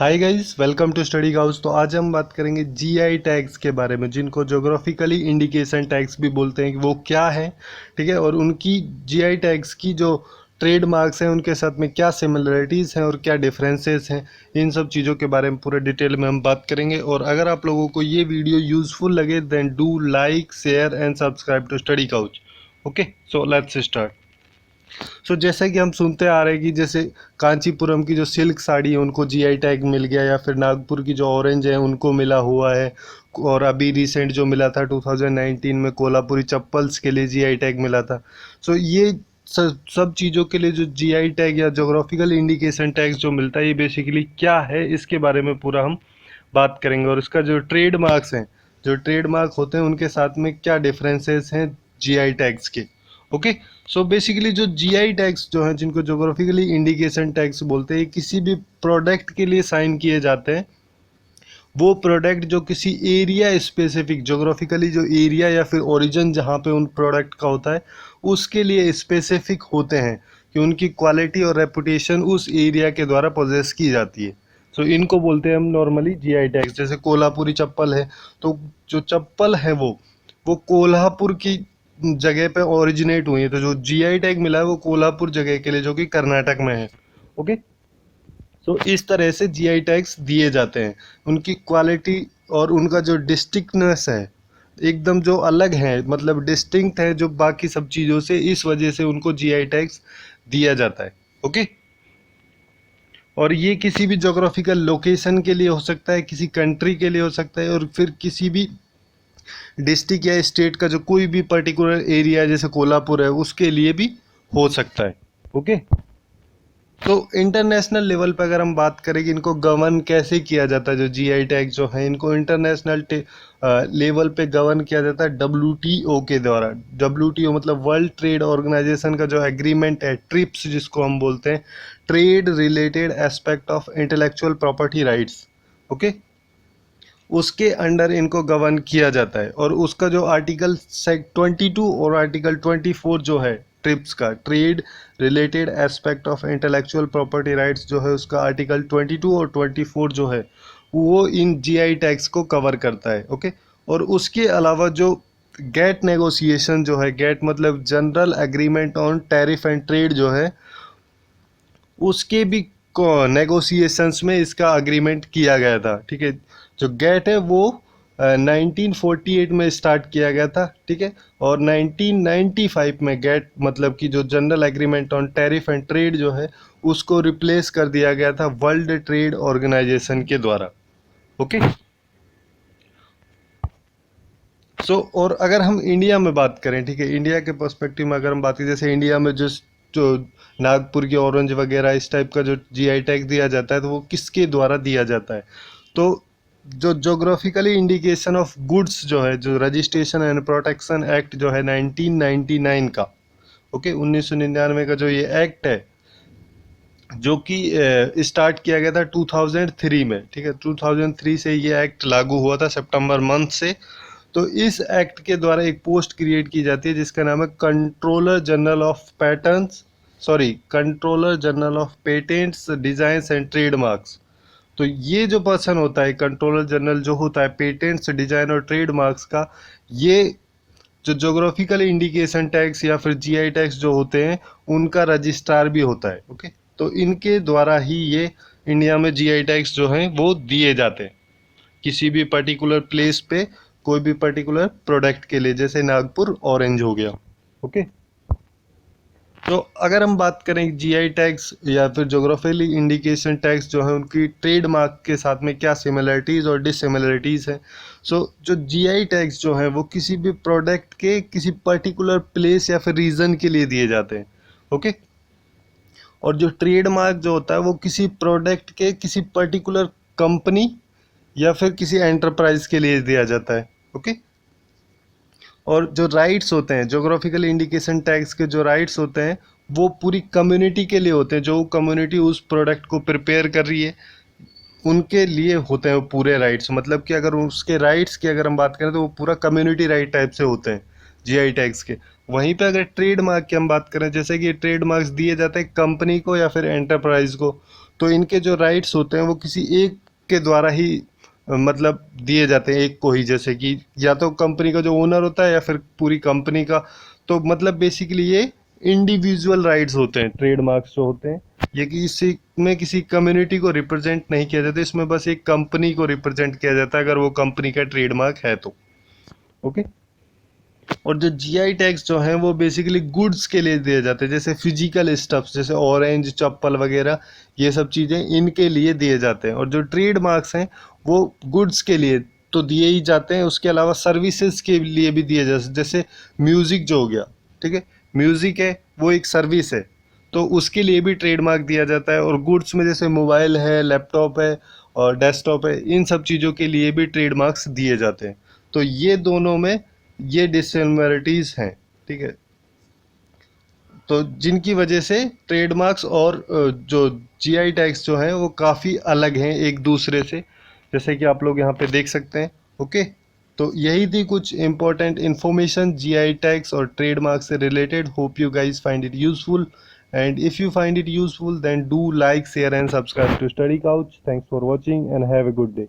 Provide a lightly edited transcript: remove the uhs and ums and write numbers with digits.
Hi guys, welcome to study house. तो आज हम बात करेंगे जीआई टैग्स के बारे में, जिनको ज्योग्राफिकली इंडिकेशन टैग्स भी बोलते हैं कि वो क्या है। ठीक है, और उनकी जीआई टैग्स की जो ट्रेडमार्क्स हैं उनके साथ में क्या सिमिलरिटीज़ हैं और क्या डिफरेंसेस हैं, इन सब चीज़ों के बारे में पूरे डिटेल में हम बात करेंगे। और अगर आप लोगों को ये वीडियो यूजफुल लगे then do like, share and subscribe to study house. Okay, so let's start. जैसा कि हम सुनते आ रहे हैं कि जैसे कांचीपुरम की जो सिल्क साड़ी है उनको जीआई टैग मिल गया, या फिर नागपुर की जो ऑरेंज है उनको मिला हुआ है। और अभी रिसेंट जो मिला था 2019 में कोल्हापुरी चप्पल्स के लिए जीआई टैग मिला था। ये सब चीज़ों के लिए जो जीआई टैग या जोग्राफिकल इंडिकेशन टैग जो मिलता है, ये बेसिकली क्या है इसके बारे में पूरा हम बात करेंगे। और इसका जो ट्रेडमार्क्स हैं, जो ट्रेडमार्क होते हैं उनके साथ में क्या डिफरेंसेस हैं जीआई टैग्स के। ओके, सो बेसिकली जो जीआई टैग्स जो हैं, जिनको ज्योग्राफिकली इंडिकेशन टैग्स बोलते हैं, किसी भी प्रोडक्ट के लिए साइन किए जाते हैं। वो प्रोडक्ट जो किसी एरिया स्पेसिफिक, ज्योग्राफिकली जो एरिया या फिर ओरिजिन जहाँ पे उन प्रोडक्ट का होता है उसके लिए स्पेसिफिक होते हैं, कि उनकी क्वालिटी और रेपुटेशन उस एरिया के द्वारा पोजेस की जाती है। इनको बोलते हैं हम नॉर्मली जीआई टैग्स। जैसे कोल्हापुरी चप्पल है, तो जो चप्पल है वो कोल्हापुर की जगह पे ओरिजिनेट हुई है, तो जो जीआई टैग मिला है वो कोल्हापुर जगह के लिए, जो कि कर्नाटक में है। ओके, इस तरह से जीआई टैग्स दिए जाते हैं। उनकी क्वालिटी और उनका जो डिस्टिंक्टनेस है, एकदम जो अलग है, मतलब डिस्टिंक्ट है जो बाकी सब चीज़ों से, इस वजह से उनको जीआई टैग्स दिया जाता है। ओके, और ये किसी भी जोग्राफिकल लोकेशन के लिए हो सकता है, किसी कंट्री के लिए हो सकता है, और फिर किसी भी डिस्ट्रिक्ट या स्टेट का जो कोई भी पर्टिकुलर एरिया जैसे कोल्हापुर है उसके लिए भी हो सकता है। ओके, तो इंटरनेशनल लेवल पे अगर हम बात करें कि इनको गवर्न कैसे किया जाता है, जो जीआई टैग जो है इनको इंटरनेशनल लेवल पे गवर्न किया जाता है डब्ल्यूटीओ के द्वारा। डब्ल्यूटीओ मतलब वर्ल्ड ट्रेड ऑर्गेनाइजेशन का जो एग्रीमेंट है, ट्रिप्स जिसको हम बोलते हैं, trade related aspect of intellectual property rights. Okay, उसके अंडर इनको गवर्न किया जाता है। और उसका जो आर्टिकल 22 और आर्टिकल 24 जो है ट्रिप्स का, trade related aspect of intellectual property rights जो है, उसका आर्टिकल 22 और 24 जो है वो इन जीआई टैग्स को कवर करता है। ओके, और उसके अलावा जो गेट नेगोशिएशन जो है, गेट मतलब general agreement on tariff and trade जो है, उसके भी नेगोशिएशंस में इसका अग्रीमेंट किया गया था। ठीक है, जो गेट है वो 1948 में स्टार्ट किया गया था। ठीक है, और 1995 में गेट मतलब कि जो general agreement on tariff and trade जो है उसको रिप्लेस कर दिया गया था वर्ल्ड ट्रेड ऑर्गेनाइजेशन के द्वारा। ओके, और अगर हम इंडिया में बात करें, ठीक है, इंडिया के पर्सपेक्टिव में अगर हम बात करें, जैसे इंडिया में जो नागपुर की ऑरेंज वगैरह इस टाइप का जो जीआई टैग दिया जाता है, तो वो किसके द्वारा दिया जाता है। तो जो जोग्राफिकली इंडिकेशन ऑफ गुड्स जो है, जो रजिस्ट्रेशन एंड प्रोटेक्शन एक्ट जो है 1999 का, ओके 1999 का जो ये एक्ट है, जो कि स्टार्ट किया गया था 2003 में। ठीक है, 2003 से ये एक्ट लागू हुआ था सितंबर मंथ से। तो इस एक्ट के द्वारा एक पोस्ट क्रिएट की जाती है जिसका नाम है controller general of patterns, sorry controller general of patents, designs and trademarks. तो ये जो पर्सन होता है, कंट्रोलर जनरल जो होता है पेटेंट्स, डिजाइन और ट्रेडमार्क्स का, ये जो जोग्राफिकल इंडिकेशन टैग्स या फिर जीआई टैग्स जो होते हैं उनका रजिस्ट्रार भी होता है। ओके, तो इनके द्वारा ही ये इंडिया में जीआई टैग्स जो हैं वो दिए जाते हैं किसी भी पर्टिकुलर प्लेस पे, कोई भी पर्टिकुलर प्रोडक्ट के लिए, जैसे नागपुर ऑरेंज हो गया। ओके, तो अगर हम बात करें जीआई टैग्स या फिर ज्योग्राफिकली इंडिकेशन टैग्स जो है उनकी ट्रेडमार्क के साथ में क्या सिमिलरिटीज़ और डिससिमिलरिटीज़ हैं। जो जीआई टैग्स जो हैं वो किसी भी प्रोडक्ट के किसी पर्टिकुलर प्लेस या फिर रीजन के लिए दिए जाते हैं। ओके, और जो ट्रेडमार्क जो होता है वो किसी प्रोडक्ट के किसी पर्टिकुलर कंपनी या फिर किसी एंटरप्राइज के लिए दिया जाता है। ओके, और जो राइट्स होते हैं, ज्योग्राफिकल इंडिकेशन टैग्स के जो राइट्स होते हैं वो पूरी कम्युनिटी के लिए होते हैं। जो कम्युनिटी उस प्रोडक्ट को प्रिपेयर कर रही है उनके लिए होते हैं वो पूरे राइट्स। मतलब कि अगर उसके राइट्स की अगर हम बात करें तो वो पूरा कम्युनिटी राइट टाइप से होते हैं जीआई टैग्स के। वहीं पे अगर ट्रेडमार्क की हम बात करें, जैसे कि ट्रेडमार्क्स दिए जाते हैं कंपनी को या फिर एंटरप्राइज को, तो इनके जो राइट्स होते हैं वो किसी एक के द्वारा ही मतलब दिए जाते हैं, एक को ही, जैसे कि या तो कंपनी का जो ओनर होता है या फिर पूरी कंपनी का। तो मतलब बेसिकली ये इंडिविजुअल राइट्स होते हैं, ट्रेडमार्क्स जो होते हैं ये किसी में किसी कम्युनिटी को रिप्रेजेंट नहीं किया जाता, इसमें बस एक कंपनी को रिप्रेजेंट किया जाता है अगर वो कंपनी का ट्रेडमार्क है तो। ओके। और जो जीआई टैग्स जो हैं वो बेसिकली गुड्स के लिए दिए जाते हैं, जैसे फिजिकल स्टफ्स जैसे ऑरेंज, चप्पल वगैरह, ये सब चीज़ें इनके लिए दिए जाते हैं। और जो ट्रेड मार्क्स हैं वो गुड्स के लिए तो दिए ही जाते हैं, उसके अलावा सर्विसेज के लिए भी दिए जाते हैं, जैसे म्यूज़िक जो हो गया, ठीक है, म्यूज़िक है वो एक सर्विस है, तो उसके लिए भी ट्रेडमार्क दिया जाता है। और गुड्स में जैसे मोबाइल है, लैपटॉप है और डेस्कटॉप है, इन सब चीज़ों के लिए भी ट्रेडमार्क्स दिए जाते हैं। तो ये दोनों में ये डिससिमिलरिटीज़ हैं, ठीक है, तो जिनकी वजह से ट्रेडमार्क्स और जो जीआई टैग्स जो हैं वो काफ़ी अलग हैं एक दूसरे से, जैसे कि आप लोग यहाँ पे देख सकते हैं। ओके। तो यही थी कुछ इंपॉर्टेंट इन्फॉर्मेशन जीआई टैग्स और ट्रेडमार्क से related. Hope you guys find it useful, and if you find it useful then do like, share and subscribe to study couch. Thanks for watching and have a good day.